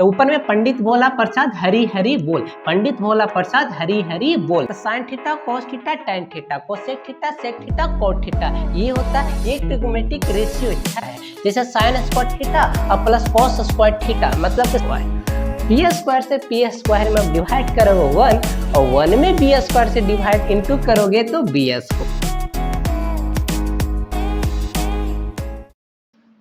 तो ऊपर में पंडित भोला प्रसाद हरी हरी बोल, पंडित भोला प्रसाद हरी हरी बोल। तो sine theta cos theta tan theta cosec theta sec theta cot theta, ये होता है एक ट्रिगोनोमेट्रिक रेशियो है। जैसे साइन स्क्वायर थीटा और प्लस कॉस स्क्वायर थीटा, मतलब स्क्वायर पी स्क्वायर से पी स्क्वायर में डिवाइड करोगे 1 और 1 में बी स्क्वायर से डिवाइड इनटू करोगे तो बी स्क्वायर।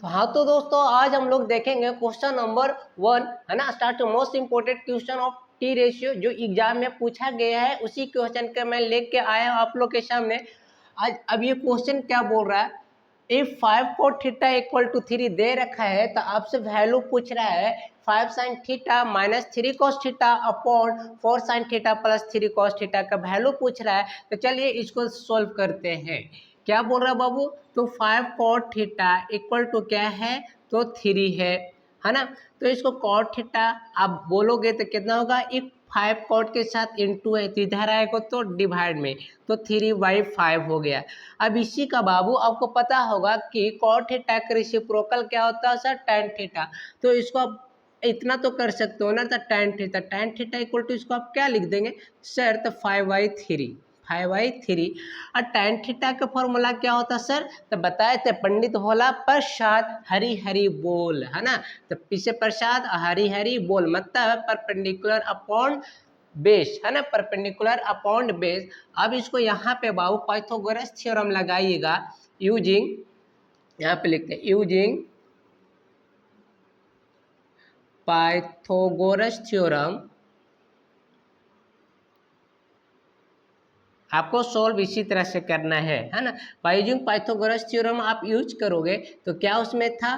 तो हाँ तो दोस्तों आज हम लोग देखेंगे क्वेश्चन नंबर 1 है ना, start most important question of T ratio जो एग्जाम में पूछा गया है, उसी क्वेश्चन का मैं लेके आया हूँ आप लोग के सामने आज। अब ये क्वेश्चन क्या बोल रहा है, if 5 cot theta equal to 3 दे रखा है तो आपसे वैल्यू पूछ रहा है 5 sin theta minus 3 cos theta upon 4 sin theta plus 3 cos theta का वैल्यू पूछ रहा है। तो चलिए इसको सोल्व करते हैं। क्या बोल रहा है बाबू, तो 5 cot थीटा इक्वल टू क्या है, तो 3 है ना। तो इसको cot थीटा आप बोलोगे तो कितना होगा, इफ 5 cot के साथ इंटू है तो इधर आएगा तो डिवाइड में, तो 3/5 हो गया। अब इसी का बाबू आपको पता होगा कि cot थीटा का रेसिप्रोकल क्या होता है सर, tan थीटा। तो इसको आप इतना तो कर सकते हो ना, तो tan थीटा इक्वल टू इसको आप क्या लिख देंगे सर, तो 5/3 और tan थीटा का फॉर्मूला क्या होता है सर, तो बताए थे पंडित भोला प्रसाद हरी हरी बोल, है ना। तो पीछे प्रसाद हरी हरी बोल मतलब परपेंडिकुलर अपॉन बेस, है ना, परपेंडिकुलर अपॉन बेस। अब इसको यहाँ पे बाबू पाइथागोरस थ्योरम लगाइएगा यूजिंग, यहाँ पे लिखते हैं यूजिंग पाइथागोरस थ्योरम। आपको सॉल्व इसी तरह से करना है ना। बाय यूजिंग पाइथागोरस थ्योरम आप यूज करोगे तो क्या उसमें था,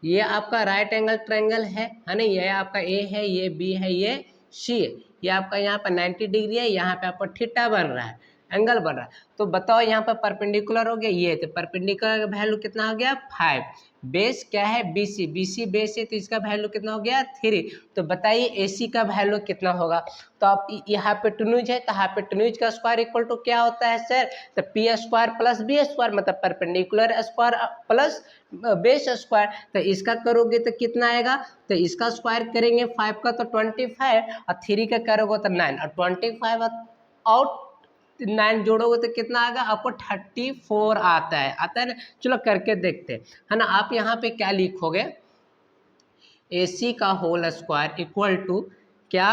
ये आपका राइट एंगल ट्रायंगल है ना, ये आपका ए है, ये बी है, ये सी है, ये आपका यहाँ पर 90 डिग्री है, यहाँ पे आपका थीटा बन रहा है, एंगल बन रहा है। तो बताओ यहाँ पर परपेंडिकुलर हो गया ये, तो परपेंडिकुलर का वैल्यू कितना हो गया 5, बेस क्या है BC, BC बेस है तो इसका वैल्यू कितना हो गया 3। तो बताइए AC का वैल्यू कितना होगा। तो आप यहाँ पे टनूज है तो यहाँ पे टनूज का स्क्वायर इक्वल टू क्या होता है सर, तो p square plus b square मतलब perpendicular square plus base square. तो इसका करोगे तो कितना आएगा, तो इसका स्क्वायर करेंगे 5 का तो 25 और 3 का करोगे तो 9 और 25 और 9 जोड़ोगे तो कितना आएगा आपको 34 आता है ना। चलो करके देखते हैं, है ना। आप यहाँ पे क्या लिखोगे, AC का होल स्क्वायर इक्वल टू क्या,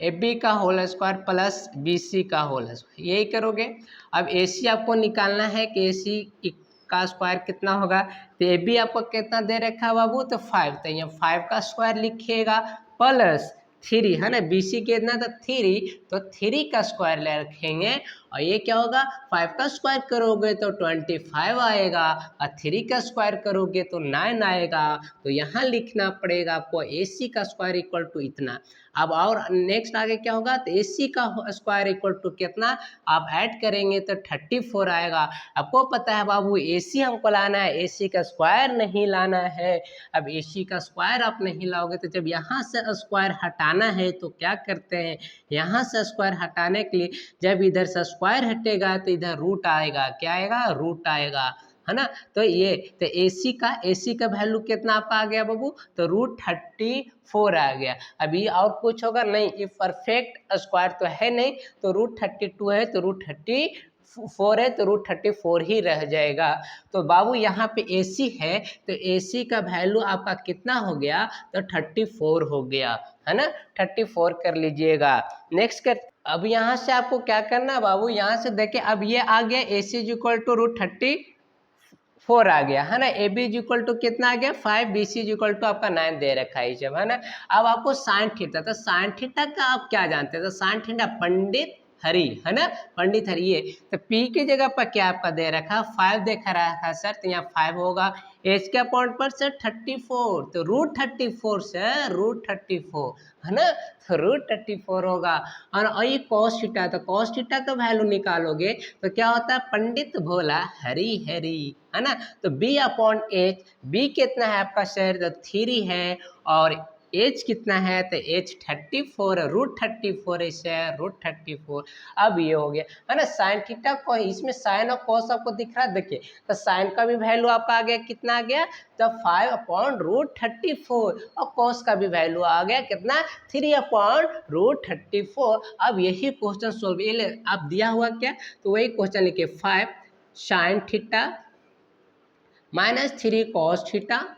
AB का होल स्क्वायर प्लस BC का होल स्क्वायर, यही करोगे। अब AC आपको निकालना है कि AC का स्क्वायर कितना होगा, तो AB आपको कितना दे रखा है बाबू, तो 5, तो यहाँ 5 का स्क्वायर लिखिएगा प्लस 3, है ना, BC कितना था 3, तो 3 का स्क्वायर ले रखेंगे और ये क्या होगा 5 का स्क्वायर करोगे तो 25 आएगा और 3 का स्क्वायर करोगे तो 9 आएगा। तो यहाँ लिखना पड़ेगा आपको AC का स्क्वायर इक्वल टू इतना। अब और नेक्स्ट आगे क्या होगा, तो AC का स्क्वायर इक्वल टू कितना, आप ऐड करेंगे तो 34 आएगा। आपको पता है बाबू AC हमको लाना है, AC का स्क्वायर नहीं लाना है। अब AC का स्क्वायर आप नहीं लाओगे तो जब यहाँ से स्क्वायर हटाना है तो क्या करते हैं, यहाँ से स्क्वायर हटाने के लिए जब इधर से स्क्वायर हटेगा तो इधर रूट आएगा, क्या आएगा, रूट आएगा, है ना। तो ये तो AC का वैल्यू कितना आपका आ गया बाबू, तो √34 आ गया। अभी और कुछ होगा नहीं, ये परफेक्ट स्क्वायर तो है नहीं, तो √32 है तो √34 है तो √34 ही रह जाएगा। तो बाबू यहाँ पे AC है तो AC का वैल्यू आपका कितना हो गया, तो 34 हो गया, है ना, 34 कर लीजिएगा। नेक्स्ट कर, अब यहाँ से आपको क्या करना है बाबू, यहाँ से देखिए अब ये आ गया AC इक्वल टू √34 आ गया, है ना। AB इक्वल टू कितना आ गया 5, BC इक्वल टू आपका 9 दे रखा है जब, है ना। अब आपको साइन थीटा, तो साइन थीटा का आप क्या जानते हैं, तो साइन थीटा पंडित हरी, है ना, पंडित हरी। ये तो P की जगह पर क्या आपका दे रखा 5 देख रहा है सर, तो यहाँ 5 होगा। H के पॉइंट पर सर 34, तो √34 सर, √34, है ना, तो √34 होगा। और ये cos थीटा, तो cos थीटा का वैल्यू निकालोगे तो क्या होता है, पंडित भोला हरी हरी, है ना। तो B/H, B कितना है आपका सर, तो 3 है और एज कितना है, तो एज 34 √34 इसे √34। अब ये हो गया है ना साइन थीटा को, इसमें साइन और कॉस आपको दिख रहा है, देखिए तो साइन का भी वैल्यू आपका आ गया, कितना आ गया, तो 5/√34 और कॉस का भी वैल्यू आ गया कितना, 3/√34। अब यही क्वेश्चन सोल्व, ये आप दिया हुआ क्या, तो वही क्वेश्चन लिखिए 5 sine theta -3 cos theta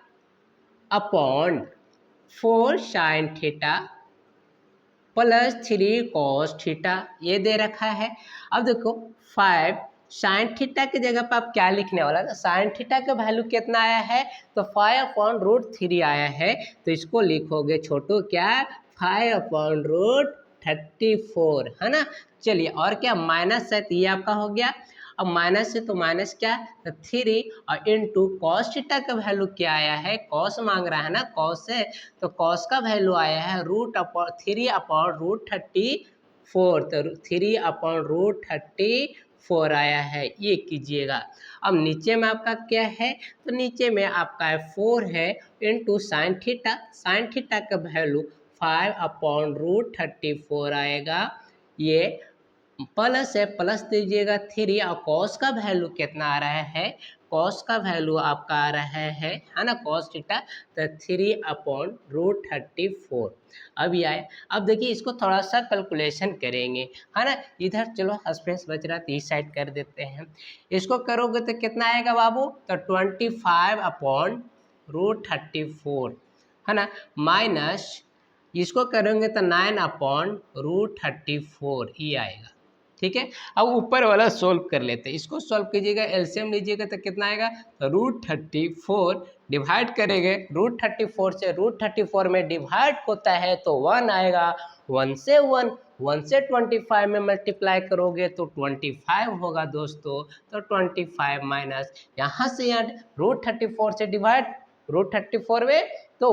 upon 4 sine theta +3 cos theta, ये दे रखा है। अब देखो 5 साइन थीटा की जगह पर आप क्या लिखने वाला है, साइन थीटा का वैल्यू कितना आया है, तो 5/√3 आया है, तो इसको लिखोगे छोटू क्या, 5/√34 है ना। चलिए और क्या माइनस है, तो ये आपका हो गया। अब माइनस है तो माइनस क्या, तो 3 और इंटू कॉस थीटा का वैल्यू क्या आया है, कॉस मांग रहा है ना, कॉस है, तो कॉस का वैल्यू आया है √3/√34, तो 3/√34 आया है, ये कीजिएगा। अब नीचे में आपका क्या है, तो नीचे में आपका 4 है इंटू साइन थीटा का वैल्यू 5/√34 आएगा, ये प्लस है, प्लस दीजिएगा 3 और कॉस का वैल्यू कितना आ रहा है, कॉस का वैल्यू आपका आ रहा है ना कॉस थीटा, तो 3/√34। अब ये आए, अब देखिए इसको थोड़ा सा कैलकुलेशन करेंगे है ना, इधर चलो स्पेस बच रहा है तो इस साइड कर देते हैं, इसको करोगे तो कितना आएगा बाबू, तो 25/√34 है ना, माइनस इसको करेंगे तो 9/√34 ये आएगा, ठीक है। अब ऊपर वाला सोल्व कर लेते हैं, इसको सोल्व कीजिएगा, एलसीएम लीजिएगा तो कितना आएगा, तो √34 डिवाइड करेंगे, √34 से √34 में डिवाइड होता है तो 1 आएगा, 1 से 25 में मल्टीप्लाई करोगे तो 25 होगा दोस्तों, तो 25 माइनस यहाँ से यहाँ √34 से डिवाइड √34 में तो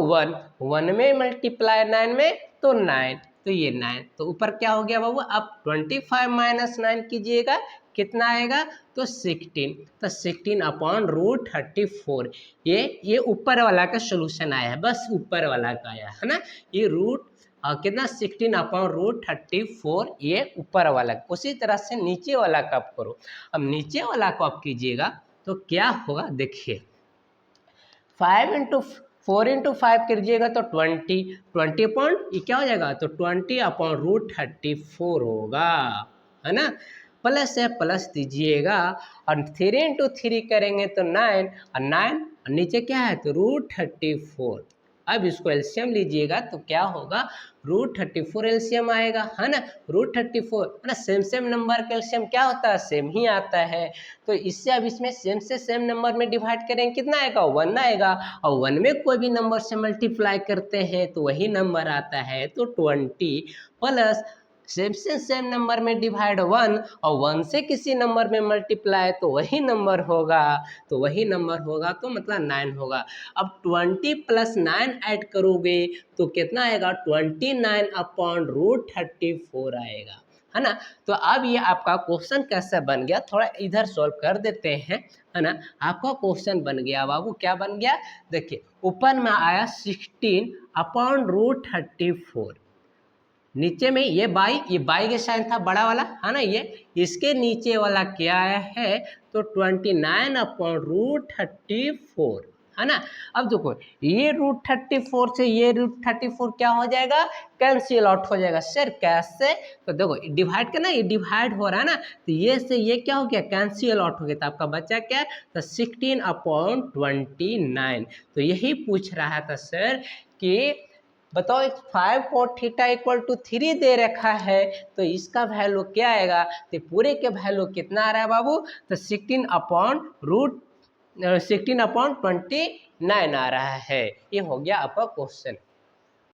1 में मल्टीप्लाई 9 में तो 9, तो ये 9, तो ऊपर क्या हो गया बाबू, अब 25 माइनस 9 कीजिएगा कितना आएगा, तो 16, तो 16/√34, ये ऊपर वाला का सोल्यूशन आया है, बस ऊपर वाला का आया है ना, ये कितना 16/√34 ये ऊपर वाला। उसी तरह से नीचे वाला का आप करो, अब नीचे वाला को आप कीजिएगा तो क्या होगा देखिए, 4 इंटू 5 कीजिएगा तो 20 पॉइंट ये क्या हो जाएगा, तो 20/√34 होगा है ना, प्लस है प्लस दीजिएगा, और 3 इंटू 3 करेंगे तो 9 और 9 और नीचे क्या है, तो √34। अब इसको एलसीएम लीजिएगा तो क्या होगा, √34 एलसीएम आएगा है ना, √34 है ना, सेम नंबर का एलसीएम क्या होता है, सेम ही आता है, तो इससे अब इसमें सेम से सेम नंबर में डिवाइड करेंगे कितना आएगा, 1 आएगा, और 1 में कोई भी नंबर से मल्टीप्लाई करते हैं तो वही नंबर आता है, तो 20 प्लस सेम से सेम नंबर में डिवाइड 1 और 1 से किसी नंबर में मल्टीप्लाई तो वही नंबर होगा, तो वही नंबर होगा, तो मतलब 9 होगा। अब 20 + 9 ऐड करोगे तो कितना आएगा, 29/√34 आएगा है ना। तो अब ये आपका क्वेश्चन कैसे बन गया, थोड़ा इधर सॉल्व कर देते हैं है ना, आपका क्वेश्चन बन गया बाबू, क्या बन गया, देखिए ऊपर में आया 16/√34, नीचे में ये बाई के साइन था बड़ा वाला है ना, ये इसके नीचे वाला क्या आया है, तो 29/√34 है ना। अब देखो ये √34 से ये √34 क्या हो जाएगा, कैंसिल आउट हो जाएगा सर, कैसे, तो देखो डिवाइड करना, ये डिवाइड हो रहा है ना, तो ये से ये क्या हो गया, कैंसिल आउट हो गया, तो आपका बचा क्या, तो 16/29। तो यही पूछ रहा था सर कि बताओ 5 cot थीटा = 3 दे रखा है, तो इसका वैल्यू क्या आएगा, तो पूरे के वैल्यू कितना आ रहा है बाबू, तो 16/29 आ रहा है, ये हो गया आपका क्वेश्चन।